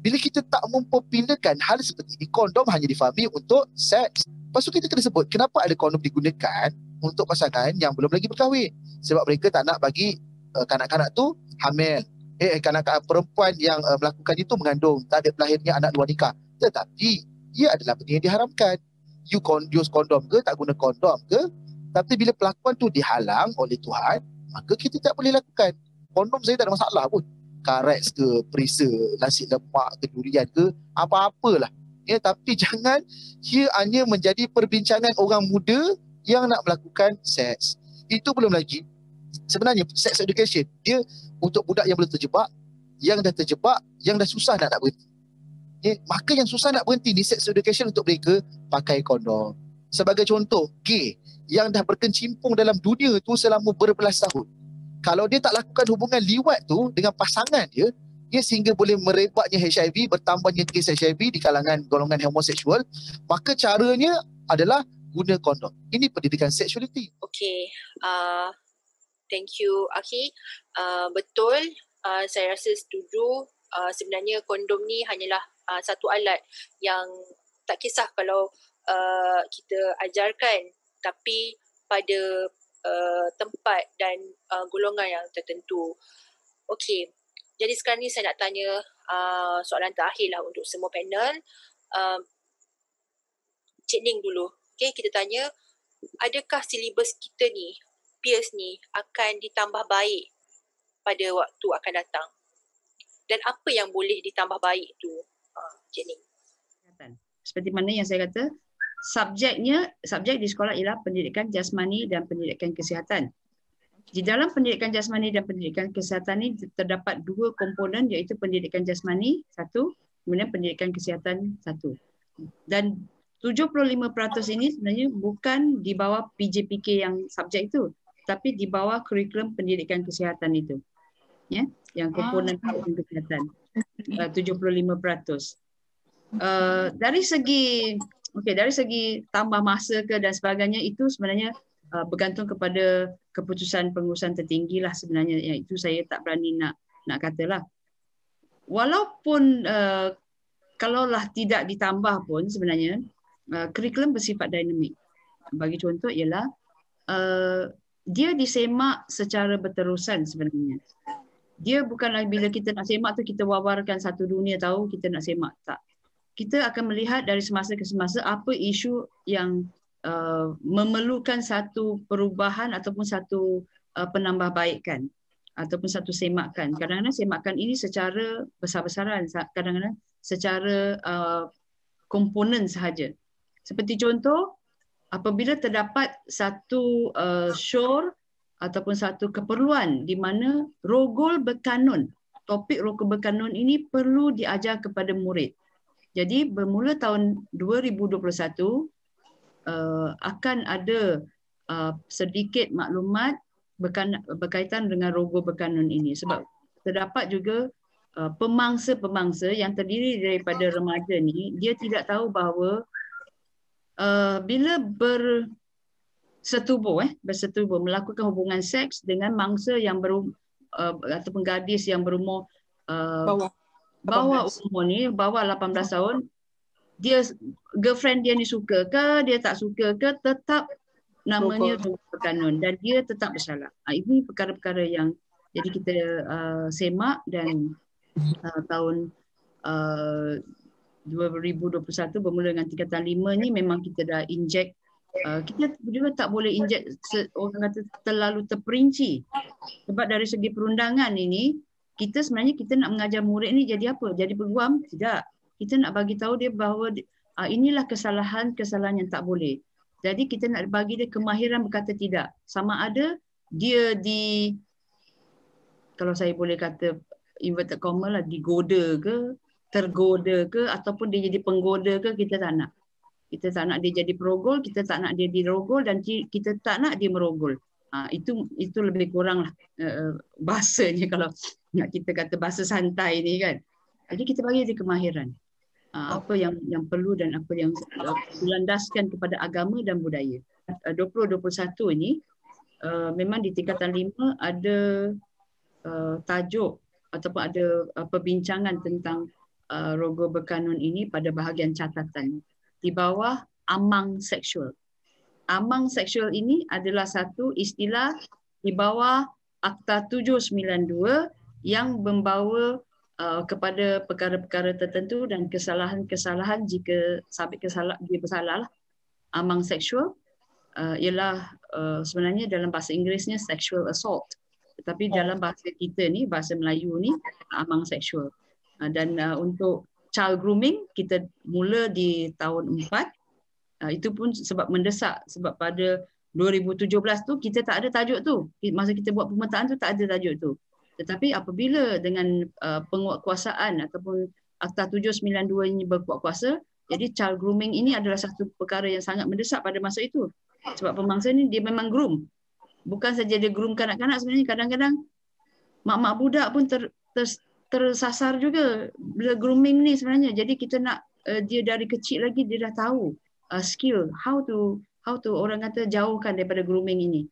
bila kita tak mempopularkan hal seperti ini, kondom hanya difahami untuk seks. Lepas tu kita kena sebut kenapa ada kondom digunakan untuk pasangan yang belum lagi berkahwin. Sebab mereka tak nak bagi kanak-kanak tu hamil. Kanak-kanak perempuan yang melakukan itu mengandung, tak ada lahirnya anak luar nikah. Tetapi ia adalah benda yang diharamkan. You use kondom ke, tak guna kondom ke, tapi bila pelakuan tu dihalang oleh Tuhan, maka kita tak boleh lakukan. Kondom saya tak ada masalah pun. Karet ke, perisa, nasi lemak ke, durian ke, apa-apalah. Tapi jangan ia hanya menjadi perbincangan orang muda yang nak melakukan seks. Itu belum lagi. Sebenarnya sex education dia untuk budak yang belum terjebak, yang dah terjebak, yang dah susah nak berhenti. Maka yang susah nak berhenti ni sex education untuk mereka pakai kondom. Sebagai contoh, gay yang dah berkecimpung dalam dunia tu selama berbelas tahun. Kalau dia tak lakukan hubungan liwat tu dengan pasangan dia sehingga boleh merebaknya HIV, bertambahnya kes HIV di kalangan golongan homoseksual, maka caranya adalah guna kondom. Ini pendidikan sexuality. Okay, thank you Akhi. Betul, saya rasa setuju. Sebenarnya kondom ni hanyalah satu alat yang tak kisah kalau kita ajarkan, tapi pada tempat dan golongan yang tertentu. Okey, jadi sekarang ni saya nak tanya soalan terakhir lah untuk semua panel. Cik Ning dulu. Okey, kita tanya, adakah silibus kita ni, PIRS ni akan ditambah baik pada waktu akan datang? Dan apa yang boleh ditambah baik tu, Cik Ning? Seperti mana yang saya kata, subjek di sekolah ialah pendidikan jasmani dan pendidikan kesihatan. Di dalam pendidikan jasmani dan pendidikan kesihatan ini terdapat dua komponen, iaitu pendidikan jasmani satu, kemudian pendidikan kesihatan satu. Dan 75% ini sebenarnya bukan di bawah PJPK yang subjek itu, tapi di bawah kurikulum pendidikan kesihatan itu. Ya, yang komponen pendidikan kesihatan 75%. Dari segi tambah masa ke dan sebagainya, itu sebenarnya bergantung kepada keputusan pengurusan tertinggi lah sebenarnya, yang itu saya tak berani nak katalah. Walaupun kalaulah tidak ditambah pun sebenarnya kurikulum bersifat dinamik. Bagi contoh ialah dia disemak secara berterusan sebenarnya. Dia bukanlah bila kita nak semak tu kita wawarkan satu dunia tahu kita nak semak, tak. Kita akan melihat dari semasa ke semasa apa isu yang memerlukan satu perubahan ataupun satu penambahbaikan ataupun satu semakan. Kadang-kadang semakan ini secara besar-besaran, kadang-kadang secara komponen sahaja. Seperti contoh, apabila terdapat satu syur ataupun satu keperluan di mana rogol berkanun, topik rogol berkanun ini perlu diajar kepada murid. Jadi bermula tahun 2021 akan ada sedikit maklumat berkaitan dengan rogol berkanun ini, sebab terdapat juga pemangsa-pemangsa yang terdiri daripada remaja ni, dia tidak tahu bahawa bila bersetubuh melakukan hubungan seks dengan mangsa yang ataupun gadis yang berumur bawah umur ni, bawah 18 tahun, dia girlfriend dia ni suka ke, dia tak suka ke, tetap namanya berkanun dan dia tetap bersalah. Ini perkara-perkara yang jadi kita semak dan tahun 2021 bermula dengan tingkatan 5 ni memang kita dah inject. Kita juga tak boleh inject orang kata terlalu terperinci, sebab dari segi perundangan ini kita sebenarnya kita nak mengajar murid ni jadi apa? Jadi peguam? Tidak. Kita nak bagi tahu dia bahawa inilah kesalahan-kesalahan yang tak boleh. Jadi kita nak bagi dia kemahiran berkata tidak. Sama ada dia kalau saya boleh kata inverted comma lah, digoda ke, tergoda ke, ataupun dia jadi penggoda ke, kita tak nak. Kita tak nak dia jadi perogol, kita tak nak dia dirogol dan kita tak nak dia merogol. Itu lebih kurang lah bahasanya kalau nak kita kata bahasa santai ni kan. Jadi kita bagi dia kemahiran. Apa yang perlu dan apa yang dilandaskan kepada agama dan budaya. 2021 ni memang di tingkatan 5 ada tajuk ataupun ada perbincangan tentang rogol berkanun ini pada bahagian catatan di bawah amang seksual. Amang seksual ini adalah satu istilah di bawah Akta 792 yang membawa kepada perkara-perkara tertentu dan kesalahan-kesalahan jika sabit dia bersalah. Amang seksual ialah sebenarnya dalam bahasa Inggerisnya sexual assault. Tetapi dalam bahasa kita ni, bahasa Melayu ni, amang seksual. Dan untuk child grooming kita mula di tahun 4. Itu pun sebab mendesak, sebab pada 2017 tu kita tak ada tajuk tu. Masa kita buat pemetaan tu tak ada tajuk tu. Tetapi apabila dengan penguatkuasaan ataupun Akta 792 ini berkuat kuasa, jadi child grooming ini adalah satu perkara yang sangat mendesak pada masa itu. Sebab pemangsa ni dia memang groom. Bukan saja dia groom kanak-kanak, sebenarnya kadang-kadang mak-mak budak pun tersasar juga bila grooming ni sebenarnya. Jadi kita nak dia dari kecil lagi dia dah tahu skill how to orang kata jauhkan daripada grooming ini.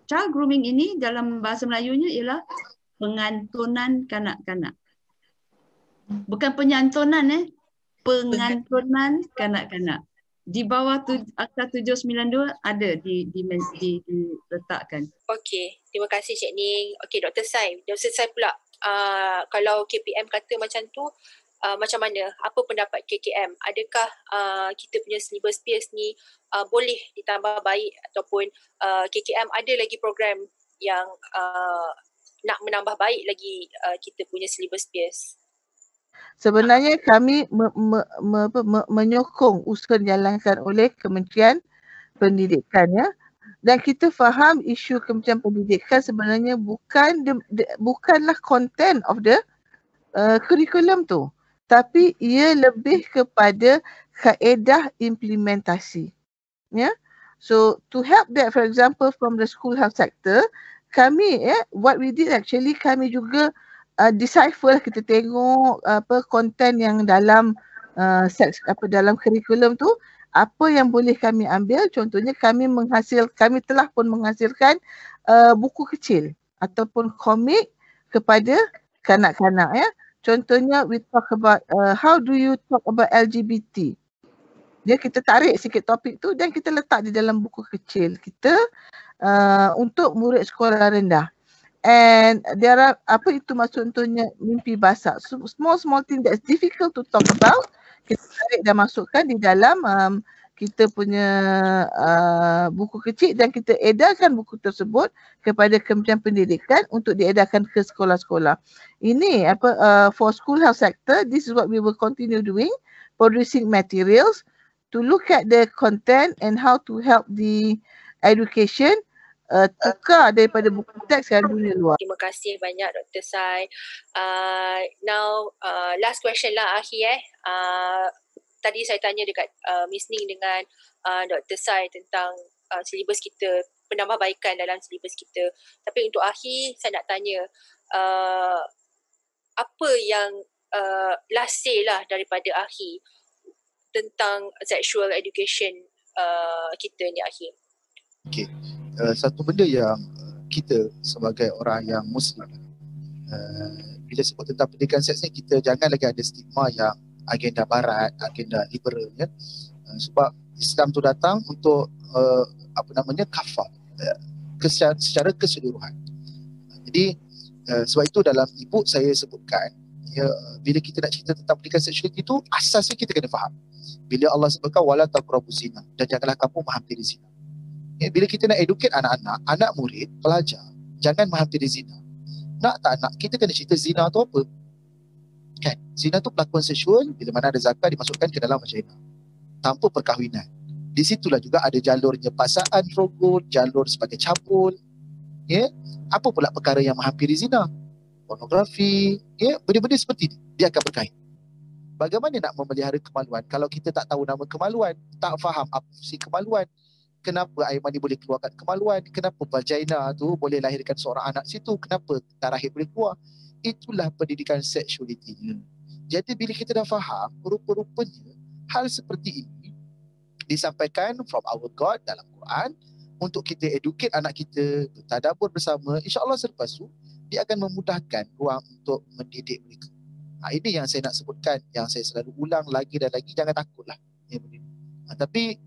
Child grooming ini dalam bahasa Melayunya ialah pengantonan kanak-kanak. Bukan penyantonan pengantonan kanak-kanak. Di bawah Akta 792 ada diletakkan. Okey, terima kasih Cik Ning. Okey, Dr. Sai. Dr. Sai pula, kalau KPM kata macam tu, macam mana? Apa pendapat KKM? Adakah kita punya syllabus peers ni boleh ditambah baik ataupun KKM ada lagi program yang nak menambah baik lagi kita punya syllabus peers? Sebenarnya kami menyokong usaha dijalankan oleh Kementerian Pendidikan, ya. Dan kita faham isu Kementerian Pendidikan sebenarnya bukanlah content of the curriculum tu, tapi ia lebih kepada kaedah implementasi, ya. So to help that, for example from the school health sector, kami what we did actually, kami juga decipher, kita tengok konten yang dalam dalam kurikulum tu, apa yang boleh kami ambil. Contohnya kami telah pun menghasilkan buku kecil ataupun komik kepada kanak-kanak, ya. Contohnya we talk about how do you talk about LGBT. Kita tarik sikit topik tu dan kita letak di dalam buku kecil. Kita untuk murid sekolah rendah. And there are, apa itu maksudnya mimpi basah? So, small thing that's difficult to talk about, kita tarik dan masukkan di dalam kita punya buku kecil dan kita edarkan buku tersebut kepada Kementerian Pendidikan untuk diedarkan ke sekolah-sekolah. Ini for school health sector, this is what we will continue doing, producing materials to look at the content and how to help the education tukar daripada buku teks ke dunia luar. Terima kasih banyak Dr. Sai. Now last question lah Akhi tadi saya tanya dekat Miss Ning dengan Dr. Sai tentang silibus kita, penambahbaikan dalam silibus kita. Tapi untuk Akhi saya nak tanya apa yang last say lah daripada Akhi tentang sexual education kita ni Akhi. Okay. Satu benda yang kita sebagai orang yang Muslim, bila sebut tentang pendidikan seks ni, kita jangan lagi ada stigma yang agenda barat, agenda liberal ya. Sebab Islam tu datang untuk kafar secara keseluruhan. Jadi sebab itu dalam e-book saya sebutkan ya, bila kita nak cerita tentang pendidikan seksualiti itu, asasnya kita kena faham. Bila Allah sebutkan wala taqrabuz zina, dan janganlah kamu menghampiri zina. Ya, bila kita nak educate anak-anak, anak murid, pelajar, jangan menghampiri zina. Nak tak nak, kita kena cerita zina tu apa. Kan? Zina tu pelakuan seksual bila mana ada zakat dimasukkan ke dalam vagina tanpa perkahwinan. Di situlah juga ada jalurnya paksaan rogol, jalur sebagai cabul. Ya, apa pula perkara yang menghampiri zina? Pornografi, ya, benda-benda seperti ni, dia akan berkait. Bagaimana nak memelihara kemaluan kalau kita tak tahu nama kemaluan, tak faham apa fungsi kemaluan? Kenapa air mani boleh keluarkan kemaluan? Kenapa vagina tu boleh lahirkan seorang anak situ? Kenapa darah rahim boleh keluar? Itulah pendidikan seksualitinya. Jadi bila kita dah faham, rupa-rupanya hal seperti ini disampaikan from our God dalam Quran untuk kita educate anak kita, bertadabbur bersama. InsyaAllah selepas tu dia akan memudahkan ruang untuk mendidik mereka. Ini yang saya nak sebutkan, yang saya selalu ulang lagi dan lagi, jangan takutlah. Tapi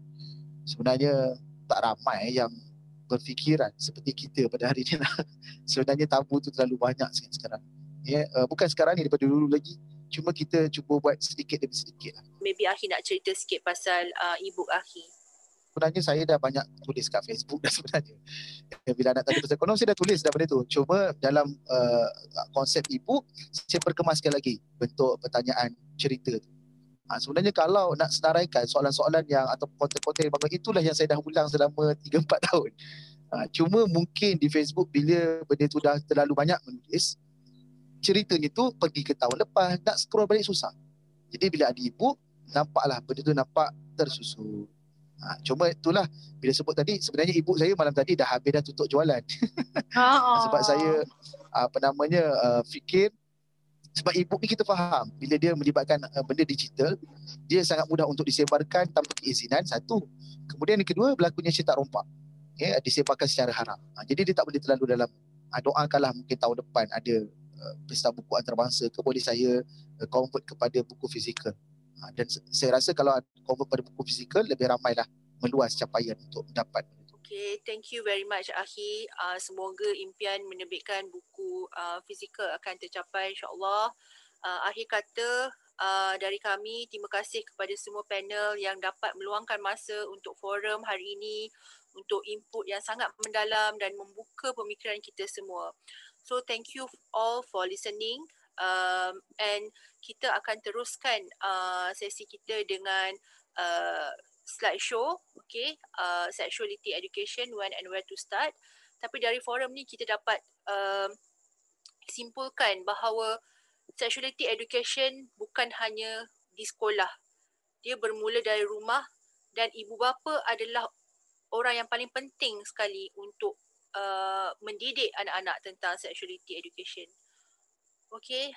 sebenarnya tak ramai yang berfikiran seperti kita pada hari ini. Sebenarnya tabu tu terlalu banyak sekarang. Ya, bukan sekarang ni, daripada dulu lagi. Cuma kita cuba buat sedikit demi sedikit. Maybe Akhi nak cerita sikit pasal e-book Akhi. Sebenarnya saya dah banyak tulis kat Facebook dah sebenarnya. Bila nak tanya pasal ekonomi, saya dah tulis dah benda tu. Cuma dalam konsep e-book, saya perkemaskan lagi bentuk pertanyaan cerita tu. Sebenarnya kalau nak senaraikan soalan-soalan yang atau konten-konten yang bagus, itulah yang saya dah ulang selama 3-4 tahun. Cuma mungkin di Facebook bila benda tu dah terlalu banyak menulis, ceritanya tu pergi ke tahun lepas, nak scroll balik susah. Jadi bila ada e-book, nampaklah benda tu nampak tersusun. Cuma itulah bila sebut tadi, sebenarnya e-book saya malam tadi dah habis, dah tutup jualan. Sebab saya fikir, sebab e-book ni kita faham bila dia melibatkan benda digital, dia sangat mudah untuk disebarkan tanpa keizinan, satu. Kemudian yang kedua, berlakunya cetak rompak, ya, disebarkan secara haram. Jadi dia tak boleh terlalu dalam. Doakanlah mungkin tahun depan ada pesta buku antarabangsa ke, boleh saya convert kepada buku fizikal. Dan saya rasa kalau convert pada buku fizikal, lebih ramailah meluas capaian untuk mendapat. Okay, thank you very much Akhi. Semoga impian menerbitkan buku fizikal akan tercapai insyaAllah. Akhir kata dari kami, terima kasih kepada semua panel yang dapat meluangkan masa untuk forum hari ini, untuk input yang sangat mendalam dan membuka pemikiran kita semua. So thank you all for listening. And kita akan teruskan sesi kita dengan slideshow, okay, sexuality education, when and where to start. Tapi dari forum ni kita dapat simpulkan bahawa sexuality education bukan hanya di sekolah. Dia bermula dari rumah dan ibu bapa adalah orang yang paling penting sekali untuk mendidik anak-anak tentang sexuality education. Okay,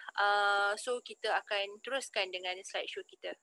so kita akan teruskan dengan slideshow kita.